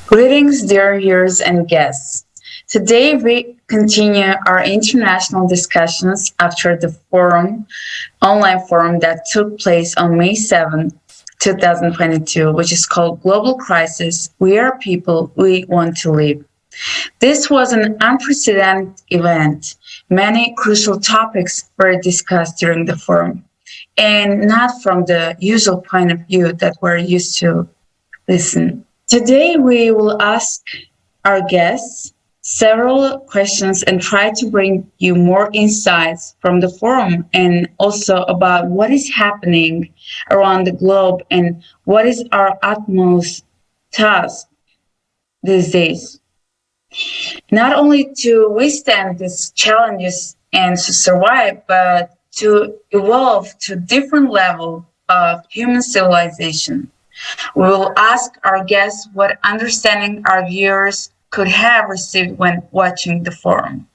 Greetings, dear viewers and guests. Today we continue our international discussions after the online forum that took place on May 7, 2022, which is called Global Crisis, We Are People, We Want to Live. This was an unprecedented event. Many crucial topics were discussed during the forum, and not from the usual point of view that we're used to listen. Today, we will ask our guests several questions and try to bring you more insights from the forum and also about what is happening around the globe and what is our utmost task these days. Not only to withstand these challenges and to survive, but to evolve to a different level of human civilization. We will ask our guests what understanding our viewers could have received when watching the forum.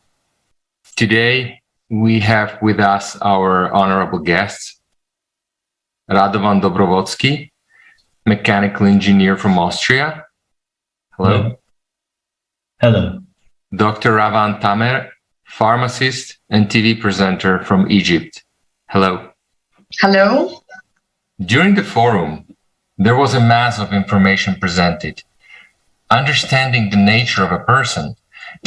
Today, we have with us our honorable guests, Radovan Dobrovodský, mechanical engineer from Austria. Hello. Hello. Dr. Rawan Tamer, pharmacist and TV presenter from Egypt. Hello. Hello. During the forum, there was a mass of information presented. Understanding the nature of a person,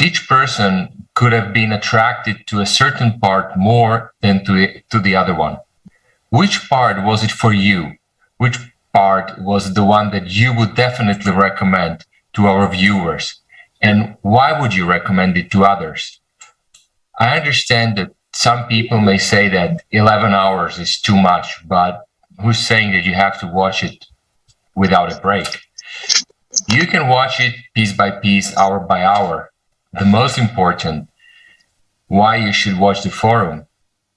each person could have been attracted to a certain part more than to the other one. Which part was it for you? Which part was the one that you would definitely recommend to our viewers? And why would you recommend it to others? I understand that some people may say that 11 hours is too much, but who's saying that you have to watch it without a break? You can watch it piece by piece, hour by hour. The most important, why you should watch the forum,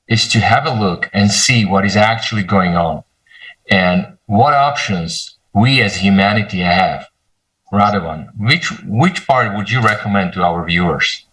is to have a look and see what is actually going on and what options we as humanity have. Radovan, which part would you recommend to our viewers?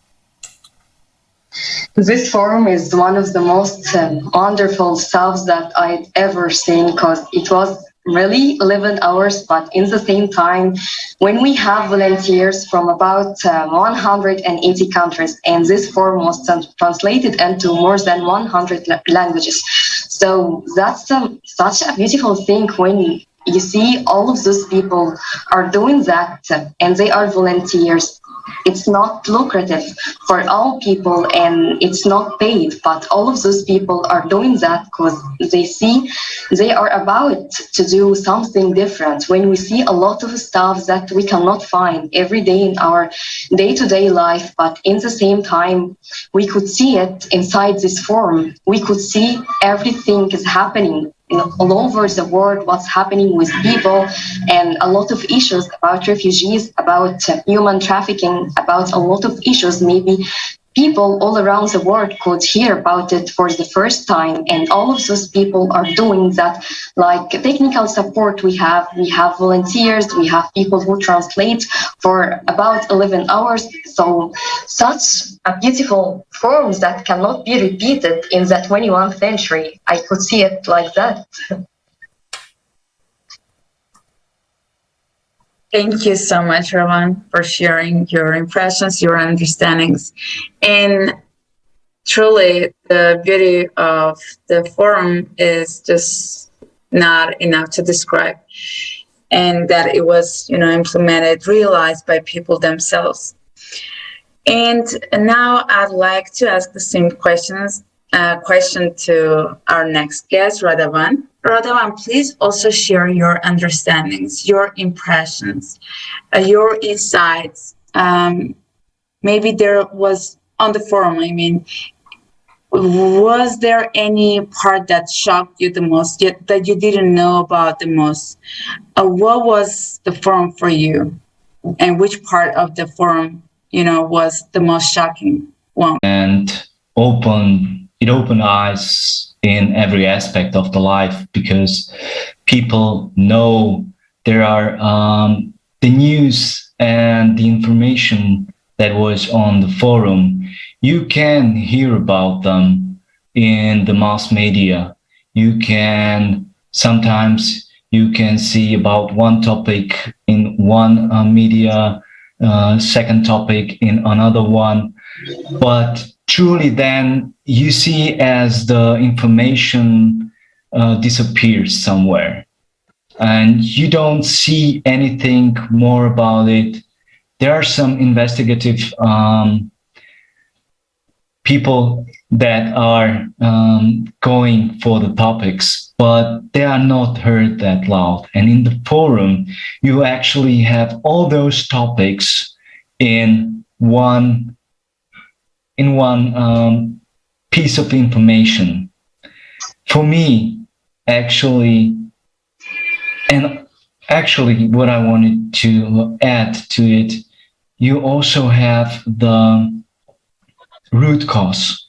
This forum is one of the most wonderful stuff that I'd ever seen, because it was really 11 hours, but in the same time, when we have volunteers from about 180 countries, and this forum was translated into more than 100 languages. So that's such a beautiful thing when you see all of those people are doing that, and they are volunteers. It's not lucrative for all people and it's not paid, but all of those people are doing that because they see they are about to do something different. When we see a lot of stuff that we cannot find every day in our day-to-day life, but in the same time, we could see it inside this forum. We could see everything is happening all over the world, what's happening with people, and a lot of issues about refugees, about human trafficking, about a lot of issues. Maybe people all around the world could hear about it for the first time, and all of those people are doing that. Like technical support, we have volunteers, we have people who translate for about 11 hours. So such a beautiful form that cannot be repeated in the 21st century. I could see it like that. Thank you so much, Rawan, for sharing your impressions, your understandings. And truly, the beauty of the forum is just not enough to describe. And that it was, implemented, realized by people themselves. And now I'd like to ask the same question to our next guest, Radovan. Radovan, please also share your understandings, your impressions, your insights. Maybe there was on the forum, was there any part that shocked you the most, yet that you didn't know about the most? What was the forum for you? And which part of the forum, was the most shocking one? And it opened eyes in every aspect of the life, because people know there are the news and the information that was on the forum. You can hear about them in the mass media. Sometimes you can see about one topic in one media, second topic in another one. But truly then you see as the information disappears somewhere and you don't see anything more about it. There are some investigative people that are going for the topics, but they are not heard that loud. And in the forum, you actually have all those topics in one piece of information. For me, actually, what I wanted to add to it, you also have the root cause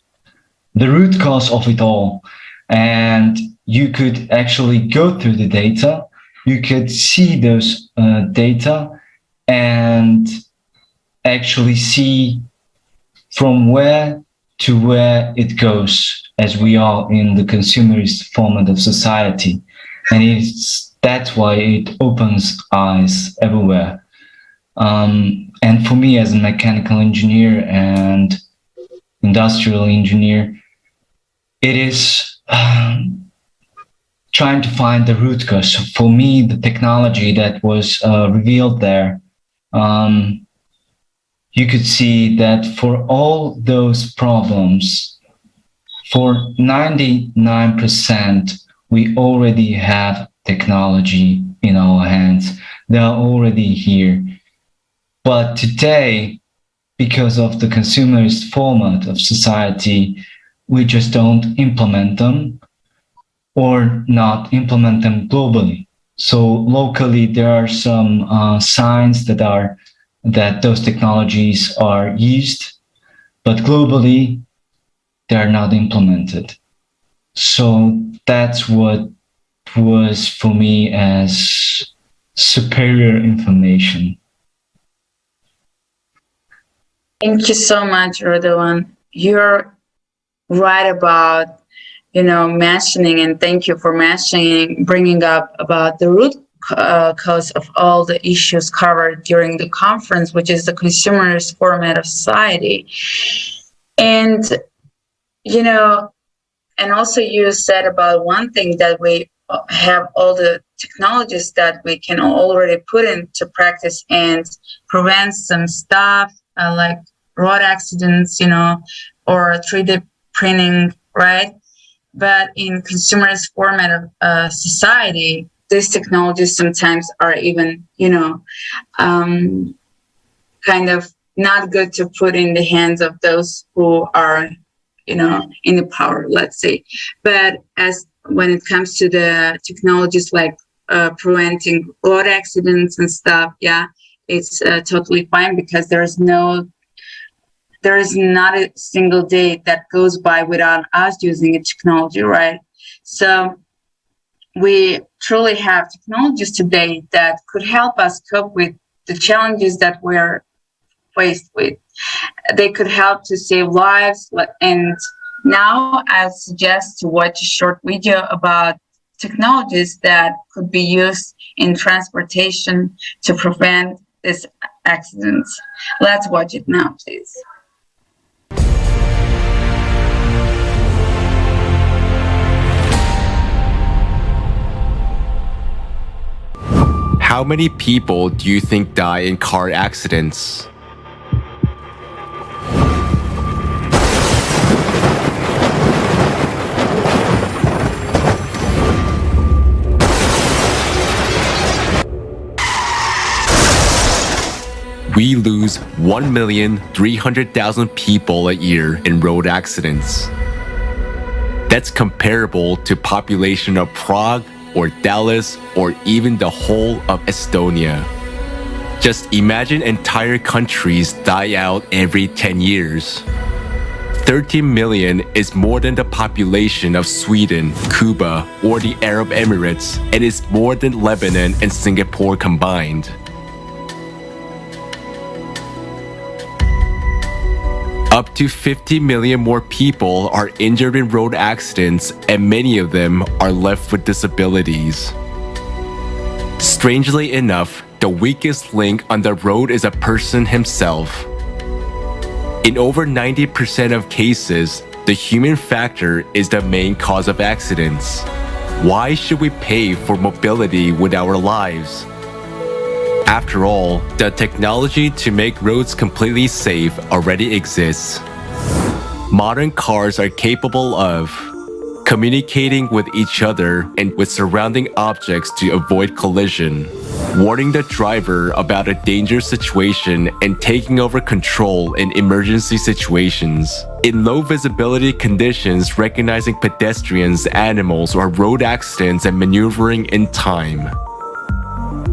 of it all. And you could actually go through the data, you could see those data and actually see from where to where it goes as we are in the consumerist format of society. And that's why it opens eyes everywhere. And for me as a mechanical engineer and industrial engineer, it is trying to find the root cause. For me, the technology that was revealed there, you could see that for all those problems, for 99%, we already have technology in our hands. They are already here. But today, because of the consumerist format of society, we just don't implement them or not implement them globally. So locally, there are some signs that those technologies are used, but globally, they're not implemented. So that's what was for me as superior information. Thank you so much, Radovan. You're right about, mentioning, and thank you for bringing up about the root cause of all the issues covered during the conference, which is the consumerist format of society. And, and also you said about one thing that we have all the technologies that we can already put into practice and prevent some stuff like road accidents, or 3D printing, right? But in consumerist format of society, these technologies sometimes are even, kind of not good to put in the hands of those who are, in the power, let's say. But when it comes to the technologies like preventing road accidents and stuff, yeah, it's totally fine because there is not a single day that goes by without us using a technology, right? So we truly have technologies today that could help us cope with the challenges that we're faced with. They could help to save lives. And now I suggest to watch a short video about technologies that could be used in transportation to prevent these accidents. Let's watch it now, please. How many people do you think die in car accidents? We lose 1,300,000 people a year in road accidents. That's comparable to population of Prague or Dallas or even the whole of Estonia. Just imagine entire countries die out every 10 years. 13 million is more than the population of Sweden, Cuba, or the Arab Emirates, and is more than Lebanon and Singapore combined. Up to 50 million more people are injured in road accidents, and many of them are left with disabilities. Strangely enough, the weakest link on the road is a person himself. In over 90% of cases, the human factor is the main cause of accidents. Why should we pay for mobility with our lives? After all, the technology to make roads completely safe already exists. Modern cars are capable of communicating with each other and with surrounding objects to avoid collision, warning the driver about a dangerous situation and taking over control in emergency situations. In low visibility conditions, recognizing pedestrians, animals, or road accidents and maneuvering in time.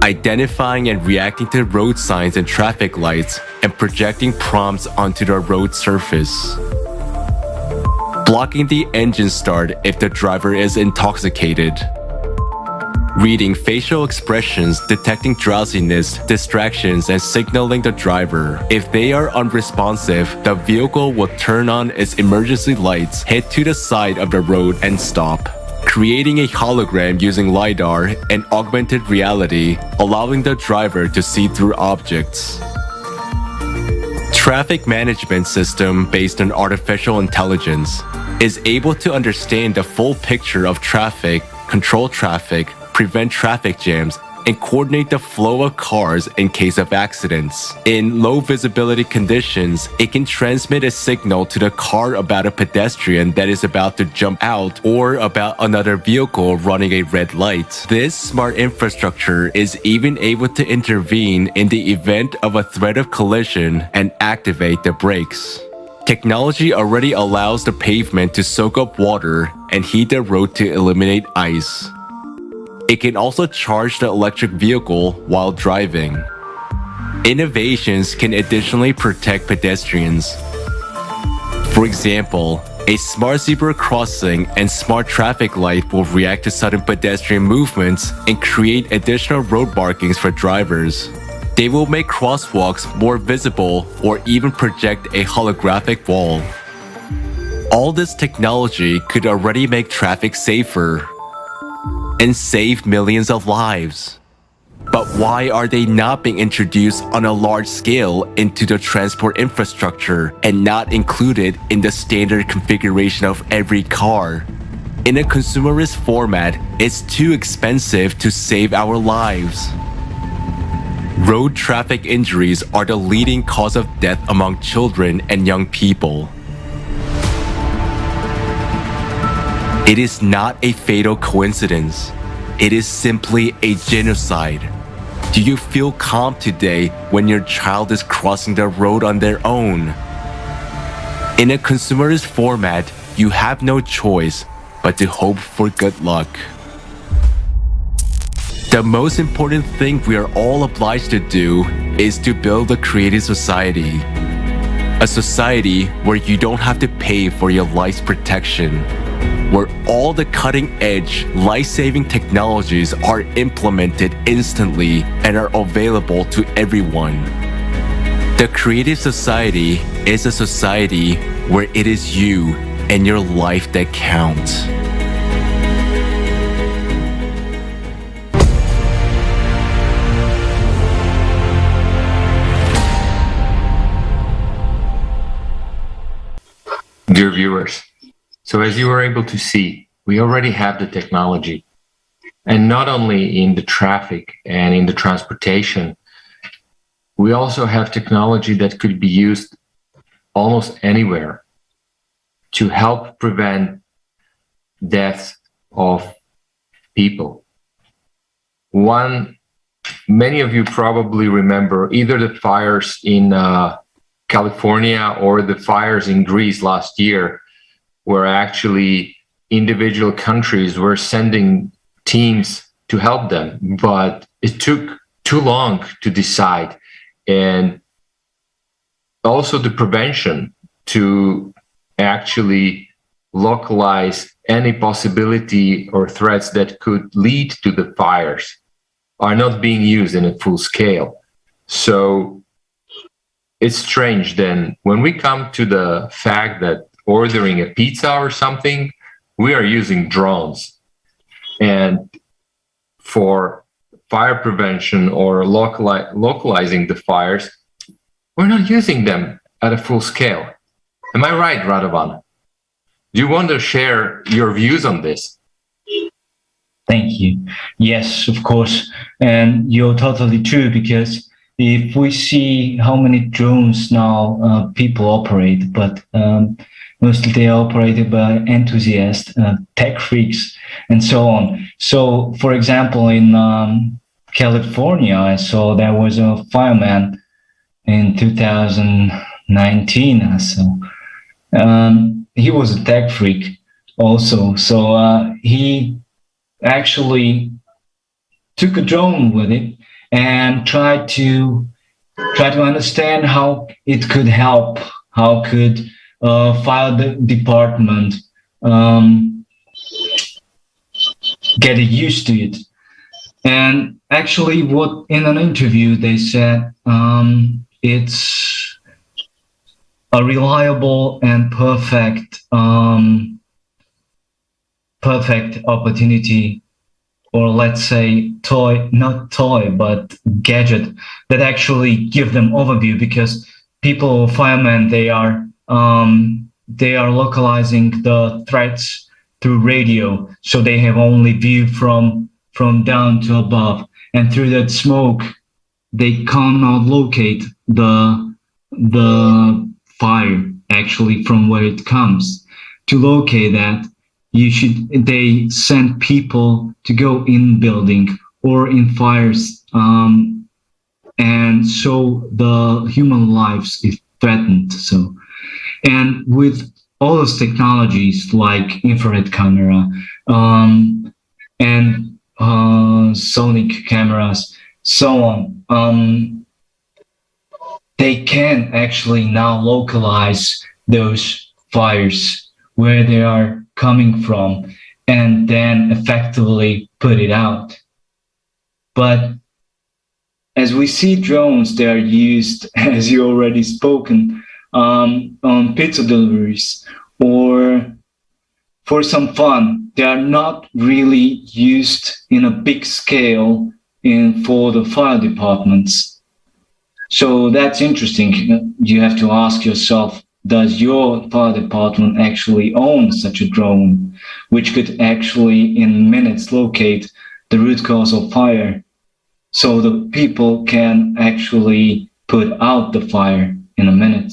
Identifying and reacting to road signs and traffic lights and projecting prompts onto the road surface. Blocking the engine start if the driver is intoxicated. Reading facial expressions, detecting drowsiness, distractions, and signaling the driver. If they are unresponsive, the vehicle will turn on its emergency lights, head to the side of the road, and stop. Creating a hologram using LiDAR and augmented reality, allowing the driver to see through objects. Traffic management system based on artificial intelligence is able to understand the full picture of traffic, control traffic, prevent traffic jams, and coordinate the flow of cars in case of accidents. In low visibility conditions, it can transmit a signal to the car about a pedestrian that is about to jump out or about another vehicle running a red light. This smart infrastructure is even able to intervene in the event of a threat of collision and activate the brakes. Technology already allows the pavement to soak up water and heat the road to eliminate ice. It can also charge the electric vehicle while driving. Innovations can additionally protect pedestrians. For example, a smart zebra crossing and smart traffic light will react to sudden pedestrian movements and create additional road markings for drivers. They will make crosswalks more visible or even project a holographic wall. All this technology could already make traffic safer and save millions of lives. But why are they not being introduced on a large scale into the transport infrastructure and not included in the standard configuration of every car? In a consumerist format, it's too expensive to save our lives. Road traffic injuries are the leading cause of death among children and young people. It is not a fatal coincidence. It is simply a genocide. Do you feel calm today when your child is crossing the road on their own? In a consumerist format, you have no choice but to hope for good luck. The most important thing we are all obliged to do is to build a creative society. A society where you don't have to pay for your life's protection, where all the cutting-edge, life-saving technologies are implemented instantly and are available to everyone. The creative society is a society where it is you and your life that count. Dear viewers, so as you were able to see, we already have the technology. And not only in the traffic and in the transportation, we also have technology that could be used almost anywhere to help prevent deaths of people. Many of you probably remember either the fires in California or the fires in Greece last year, where actually individual countries were sending teams to help them, but it took too long to decide. And also the prevention to actually localize any possibility or threats that could lead to the fires are not being used in a full scale. So it's strange then when we come to the fact that ordering a pizza or something, we are using drones. And for fire prevention or localizing the fires, we're not using them at a full scale. Am I right, Radovan? Do you want to share your views on this? Thank you. Yes, of course. And you're totally true, because if we see how many drones now people operate, but mostly they are operated by enthusiasts, tech freaks, and so on. So, for example, in California, I saw there was a fireman in 2019 or so. He was a tech freak also. So he actually took a drone with it and tried to understand how it could help, how could fire department get used to it. And actually, what in an interview they said, it's a reliable and perfect opportunity, or let's say not toy, but gadget that actually give them overview, because people, firemen, they are localizing the threats through radio, so they have only view from down to above, and through that smoke they cannot locate the fire actually from where it comes. To locate that, they send people to go in building or in fires, and so the human lives is threatened. So, and with all those technologies like infrared camera and sonic cameras, so on, they can actually now localize those fires where they are coming from, and then effectively put it out. But as we see drones, they are used, as you already spoken, on pizza deliveries or for some fun. They are not really used in a big scale for the fire departments. So that's interesting. You have to ask yourself, does your fire department actually own such a drone, which could actually in minutes locate the root cause of fire, so the people can actually put out the fire in a minute?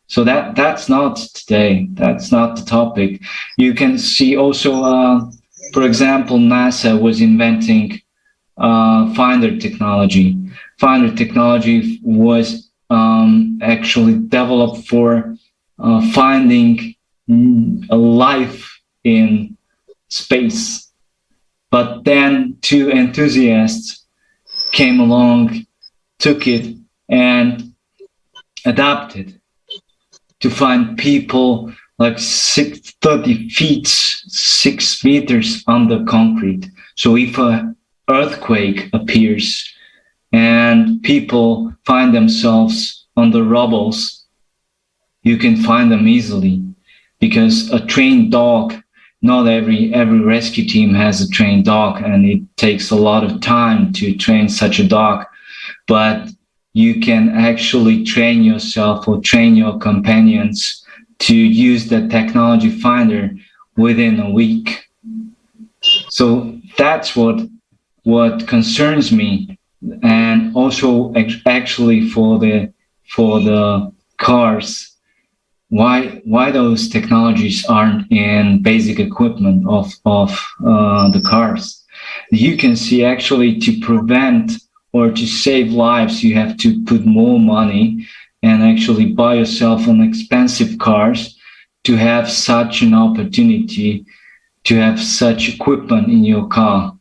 So that's not today. That's not the topic. You can see also, for example, NASA was inventing Finder technology. Finder technology was actually developed for finding a life in space. But then two enthusiasts came along, took it, and adapted to find people like 30 feet, 6 meters under concrete. So if an earthquake appears and people find themselves on the rubbles, you can find them easily, because a trained dog, not every rescue team has a trained dog, and it takes a lot of time to train such a dog, but you can actually train yourself or train your companions to use the technology finder within a week. So that's what concerns me. And also actually for the cars, why those technologies aren't in basic equipment of the cars. You can see actually to prevent or to save lives, you have to put more money and actually buy yourself an expensive cars to have such an opportunity to have such equipment in your car.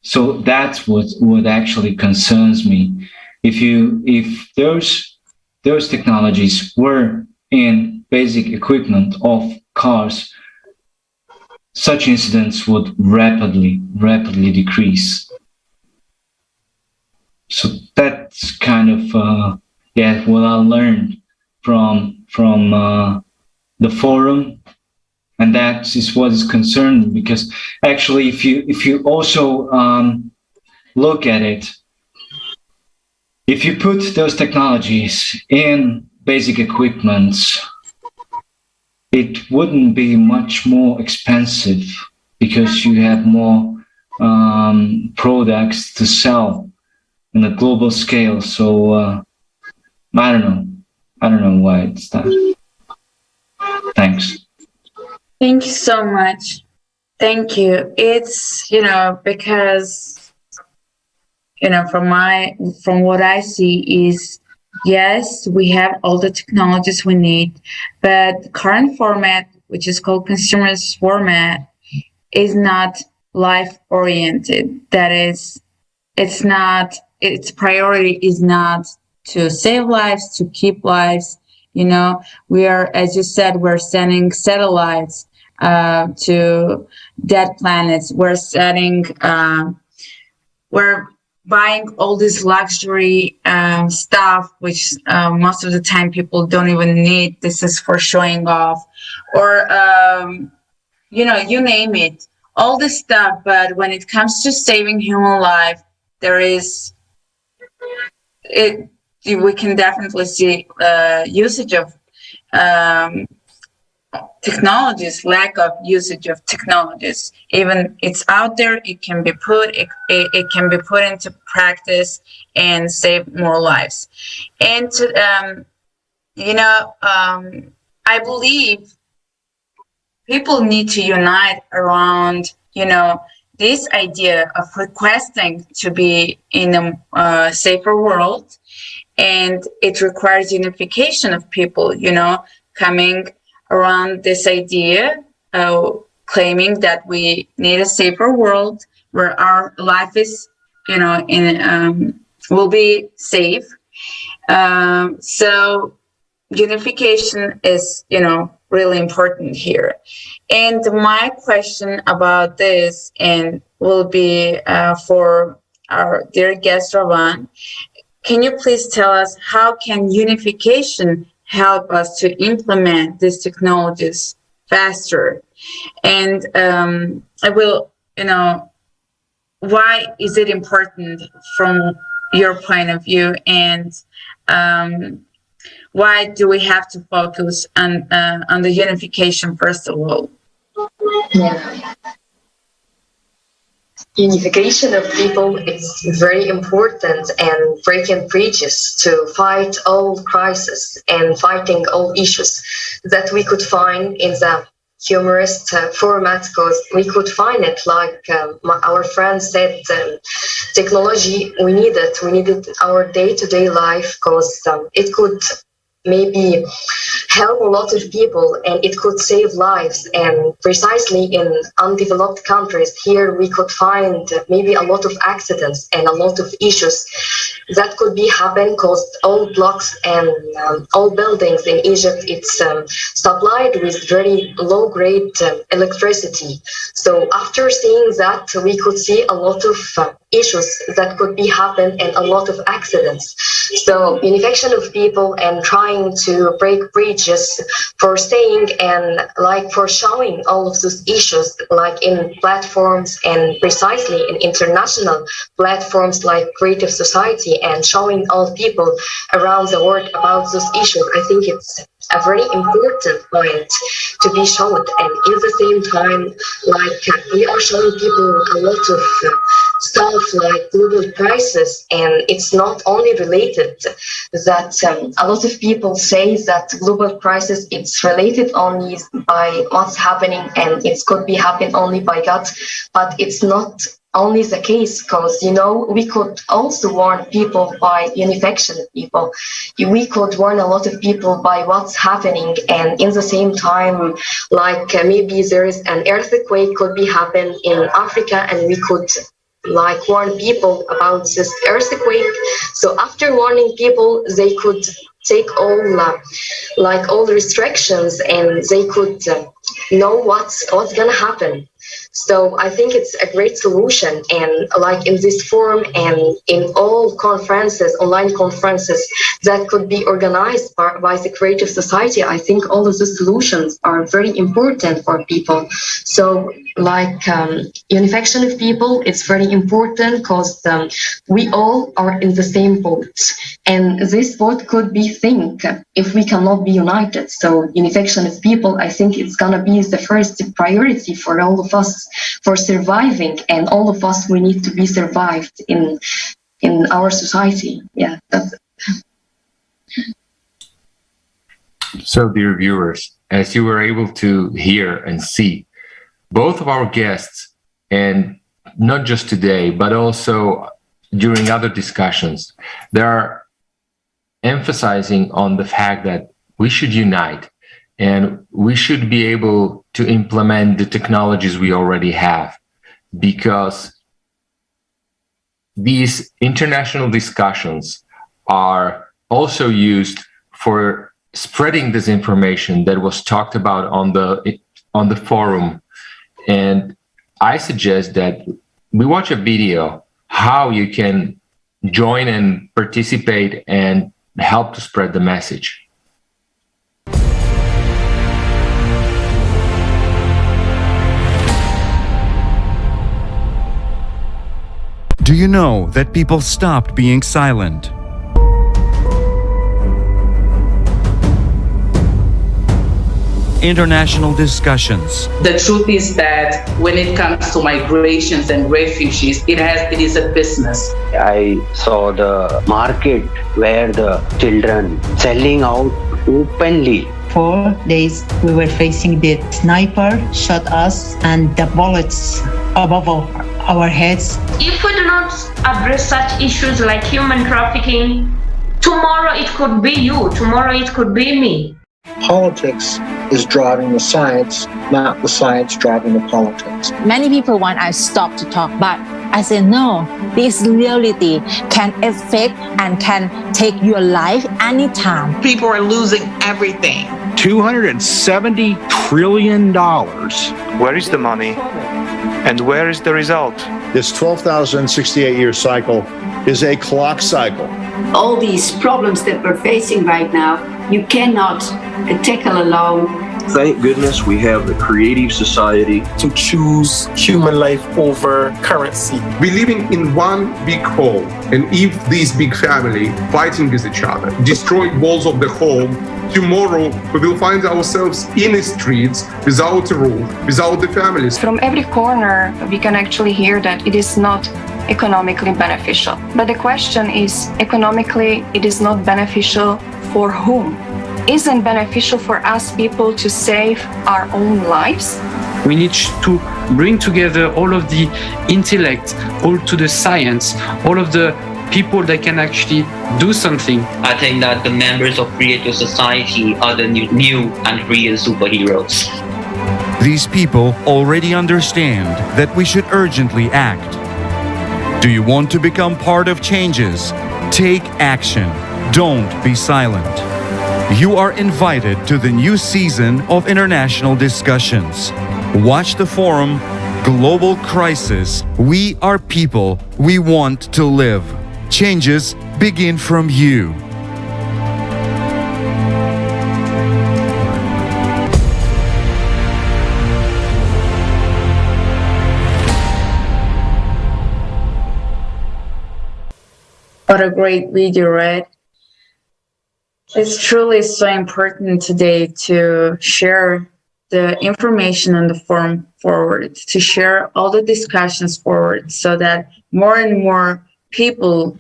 So that's what actually concerns me. If those technologies were in basic equipment of cars, such incidents would rapidly decrease. So that's kind of what I learned from the forum, and that is what is concerned. Because actually, if you also look at it, if you put those technologies in basic equipments, it wouldn't be much more expensive because you have more products to sell on a global scale. So I don't know why it's that. Thanks. Thank you so much. Thank you. It's, because, from what I see is, yes, we have all the technologies we need, but the current format, which is called consumer's format, is not life-oriented. That is, its priority is not to save lives, to keep lives. We are, as you said, we're sending satellites to dead planets. We're buying all this luxury stuff, which most of the time people don't even need. This is for showing off, or you name it, all this stuff. But when it comes to saving human life, we can definitely see usage of technologies, lack of usage of technologies. Even it's out there, it can be put into practice and save more lives. And I believe people need to unite around this idea of requesting to be in a safer world. And it requires unification of people, coming around this idea, claiming that we need a safer world where our life is, will be safe. So unification is, really important here. And my question about this, and will be for our dear guest Rawan, can you please tell us how can unification help us to implement these technologies faster? And I will, why is it important from your point of view? And why do we have to focus on the unification first of all? Yeah. Unification of people is very important, and breaking bridges to fight all crises and fighting all issues that we could find in the humorous format, because we could find it like our friend said, technology, we need it our day-to-day life, because it could maybe help a lot of people and it could save lives. And precisely in undeveloped countries, here we could find maybe a lot of accidents and a lot of issues that could be happen because all blocks and all buildings in Egypt, it's supplied with very low grade electricity. So after seeing that, we could see a lot of issues that could be happen and a lot of accidents. So unification of people and trying to break bridges for saying and like for showing all of those issues like in platforms and precisely in international platforms like Creative Society and showing all people around the world about those issues. I think it's a very important point to be shown, and in the same time, like we are showing people a lot of stuff like global crisis, and it's not only related that a lot of people say that global crisis it's related only by what's happening and it could be happen only by God, but it's not only the case, because we could also warn people by unification of people. We could warn a lot of people by what's happening, and in the same time, like maybe there is an earthquake could be happen in Africa, and we could like warn people about this earthquake. So after warning people, they could take all all restrictions, and they could know what's gonna happen. So I think it's a great solution. And like in this forum and in all conferences, online conferences that could be organized by the creative society, I think all of the solutions are very important for people. So like unification of people, it's very important because we all are in the same boat. And this boat could be sink if we cannot be united. So unification of people, I think it's gonna be the first priority for all of us for surviving, and all of us, we need to be survived in our society. Yeah, that's it. So, dear viewers, as you were able to hear and see, both of our guests, and not just today, but also during other discussions, they are emphasizing on the fact that we should unite and we should be able to implement the technologies we already have, because these international discussions are also used for spreading this information that was talked about on the forum. And I suggest that we watch a video how you can join and participate and help to spread the message. Do you know that people stopped being silent? International discussions. The truth is that when it comes to migrations and refugees, it is a business. I saw the market where the children selling out openly. 4 days we were facing the sniper shot us and the bullets above our heads. If we do not address such issues like human trafficking, tomorrow it could be you, tomorrow it could be me. Politics is driving the science, not the science driving the politics. Many people want I stop to talk, but I say no, this reality can affect and can take your life anytime. People are losing everything. $270 trillion. Where is the money? And where is the result? This 12,068-year cycle is a clock cycle. All these problems that we're facing right now, you cannot tackle alone. Thank goodness we have the creative society to choose human life over currency. We're living in one big hole, and if this big family fighting with each other, destroy walls of the home, tomorrow we will find ourselves in the streets without a roof, without the families. From every corner, we can actually hear that it is not economically beneficial. But the question is, economically, it is not beneficial for whom? Isn't beneficial for us people to save our own lives? We need to bring together all of the intellect, all to the science, all of the people that can actually do something. I think that the members of creative society are the new and real superheroes. These people already understand that we should urgently act. Do you want to become part of changes? Take action. Don't be silent. You are invited to the new season of international discussions. Watch the forum, Global Crisis. We are people. We want to live. Changes begin from you. What a great video, right? It's truly so important today to share the information on the forum forward, to share all the discussions forward, so that more and more people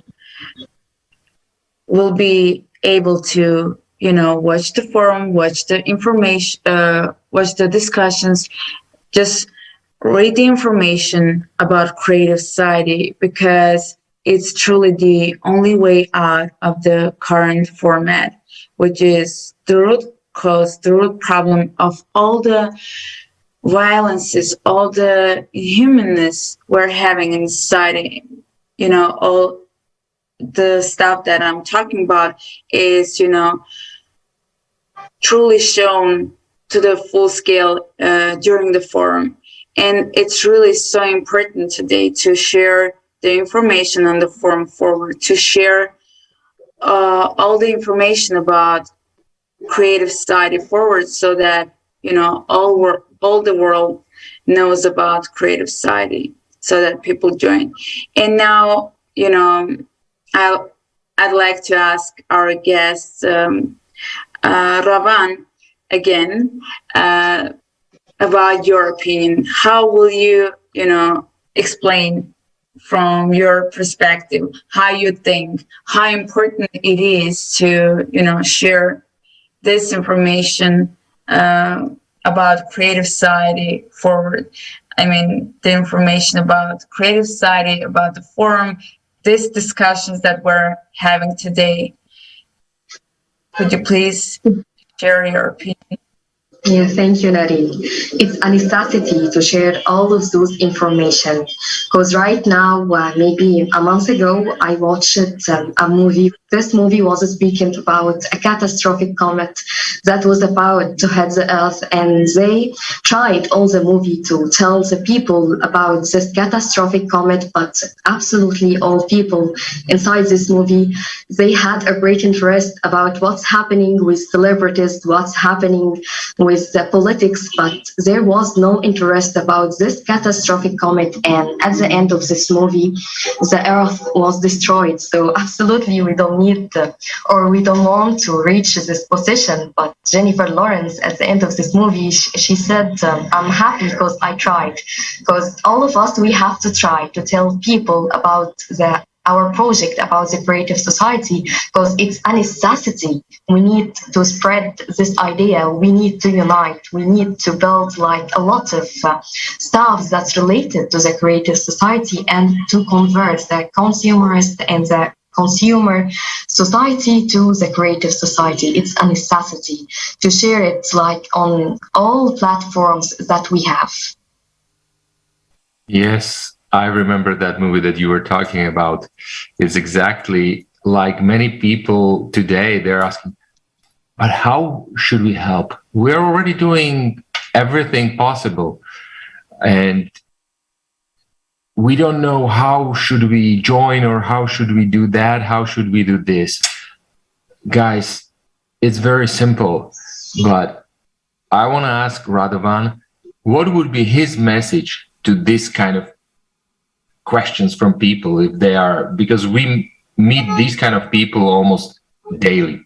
will be able to, watch the forum, watch the information, watch the discussions, just read the information about creative society, because it's truly the only way out of the current format, which is the root cause, the root problem of all the violences, all the humanness we're having in society. All the stuff that I'm talking about is, truly shown to the full scale during the forum. And it's really so important today to share the information on the forum forward, to share all the information about creative society forward, so that all the world knows about creative society, so that people join. And now, I'd like to ask our guest, Rawan, again, about your opinion. How will you, explain from your perspective how you think, how important it is to, share this information about creative society forward? I mean, the information about creative society, about the forum, these discussions that we're having today. Could you please share your opinion? Yeah, thank you, Nari. It's a necessity to share all of those information, because right now, maybe a month ago, I watched a movie. This movie was speaking about a catastrophic comet that was about to hit the Earth, and they tried all the movie to tell the people about this catastrophic comet, but absolutely all people inside this movie, they had a great interest about what's happening with celebrities, what's happening with the politics, but there was no interest about this catastrophic comet. And at the end of this movie, the Earth was destroyed. So absolutely, we don't need or we don't want to reach this position. But Jennifer Lawrence, at the end of this movie, she said, I'm happy because I tried. Because all of us, we have to try to tell people about our project, about the creative society, because it's a necessity. We need to spread this idea. We need to unite. We need to build like a lot of stuff that's related to the creative society, and to convert the consumerist and the consumer society to the creative society. It's a necessity to share it like on all platforms that we have. Yes, I remember that movie that you were talking about. It's exactly like many people today, they're asking, but how should we help? We're already doing everything possible. And we don't know how should we join, or how should we do that? How should we do this? Guys, it's very simple, but I want to ask Radovan, what would be his message to this kind of questions from people, if they are, because we meet these kind of people almost daily.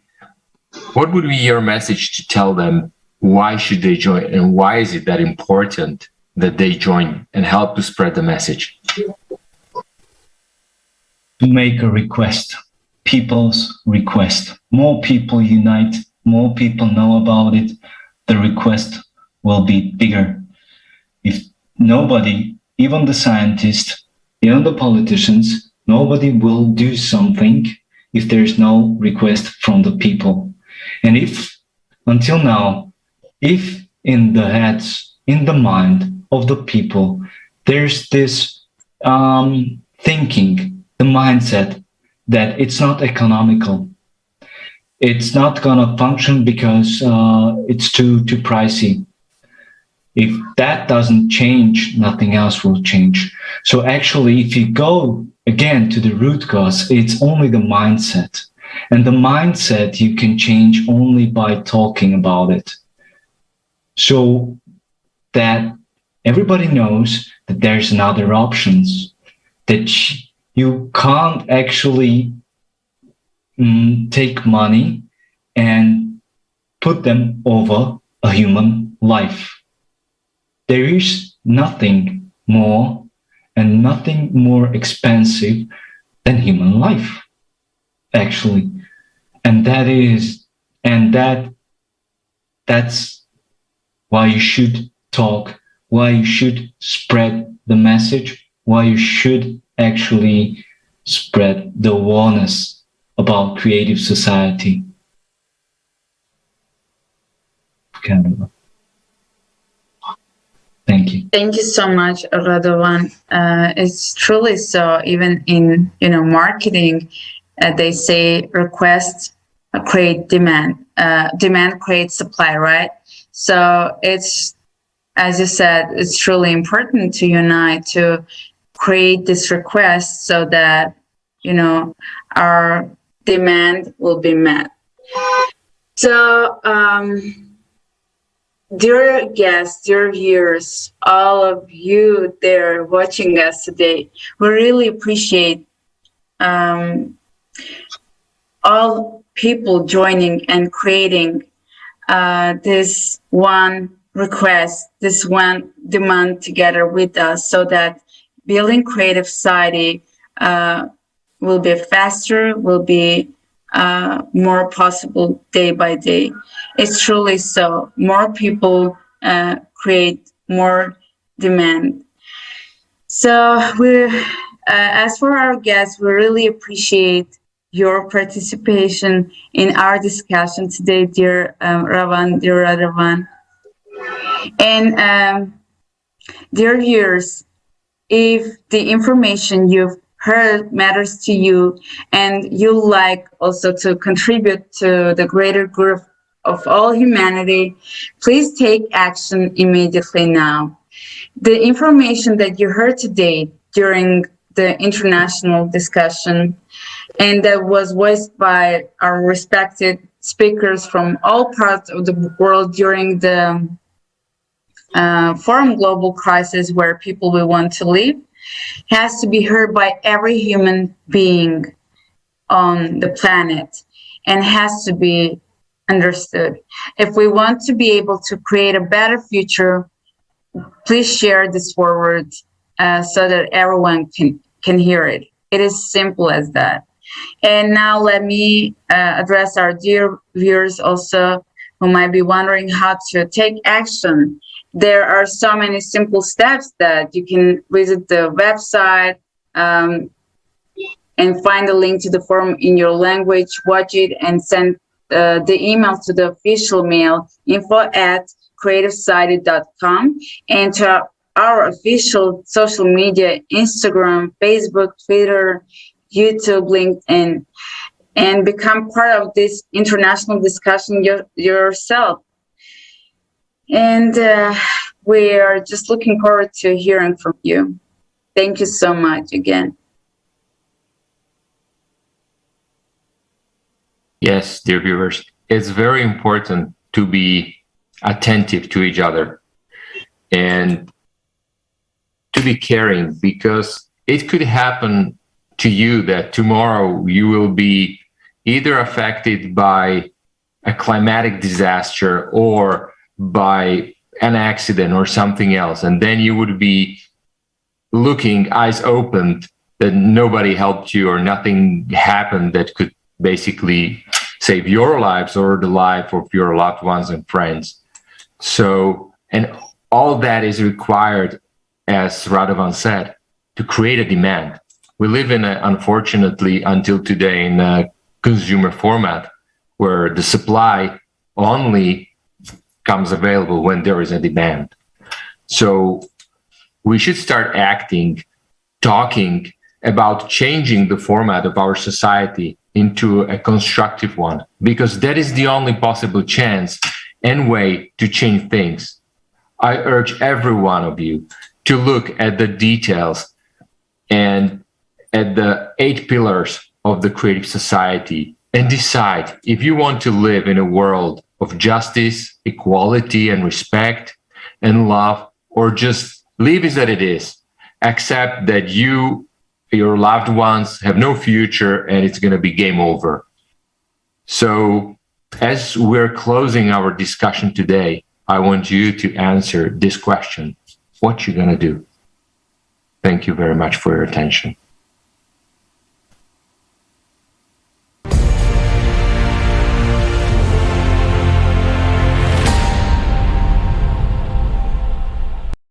What would be your message to tell them why should they join, and why is it that important that they join and help to spread the message? To make a request, people's request. More people unite, more people know about it, the request will be bigger. If nobody, even the scientists, even the politicians, nobody will do something if there's no request from the people. And if, until now, if in the heads, in the mind of the people, there's this thinking, the mindset that it's not economical, it's not gonna function because it's too pricey. If that doesn't change, nothing else will change. So actually, if you go again to the root cause, it's only the mindset. And the mindset you can change only by talking about it. So that everybody knows that there's another options, that you can't actually take money and put them over a human life. There is nothing more and nothing more expensive than human life, actually. And that's why you should talk, why you should spread the message, why you should actually spread the awareness about creative society. Canada. Thank you. Thank you so much, Radovan. It's truly so. Even in marketing, they say request create demand. Demand creates supply, right? So it's as you said, it's truly important to unite, to create this request so that, our demand will be met. So, dear guests, dear viewers, all of you there watching us today, we really appreciate all people joining and creating this one request, this one demand together with us, so that building creative society will be faster, will be more possible day by day. It's truly so. More people create more demand. So as for our guests, we really appreciate your participation in our discussion today, dear Rawan, dear Radovan. And dear viewers, if the information you've heard matters to you and you like also to contribute to the greater good of all humanity, please take action immediately now. The information that you heard today during the international discussion and that was voiced by our respected speakers from all parts of the world during the Forum Global Crisis, where people will want to live, has to be heard by every human being on the planet and has to be understood. If we want to be able to create a better future, please share this forward so that everyone can hear it. It is simple as that. And now let me address our dear viewers also who might be wondering how to take action. There are so many simple steps that you can visit the website and find the link to the forum in your language, watch it, and send the email to the official mail info@creativesociety.com and to our official social media, Instagram, Facebook, Twitter, YouTube, LinkedIn, and become part of this international discussion yourself. And we are just looking forward to hearing from you. Thank you so much again. Yes, dear viewers, it's very important to be attentive to each other and to be caring, because it could happen to you that tomorrow you will be either affected by a climatic disaster or by an accident or something else, and then you would be looking eyes open that nobody helped you or nothing happened that could basically save your lives or the life of your loved ones and friends. So, and all that is required, as Radovan said, to create a demand. We live in unfortunately until today in a consumer format where the supply only comes available when there is a demand. So we should start acting, talking about changing the format of our society into a constructive one, because that is the only possible chance and way to change things. I urge every one of you to look at the details and at the 8 pillars of the creative society and decide if you want to live in a world of justice, equality, and respect and love, or just leave it as it is. Accept that you, your loved ones, have no future and it's going to be game over. So as we're closing our discussion today, I want you to answer this question: what you going to do? Thank you very much for your attention.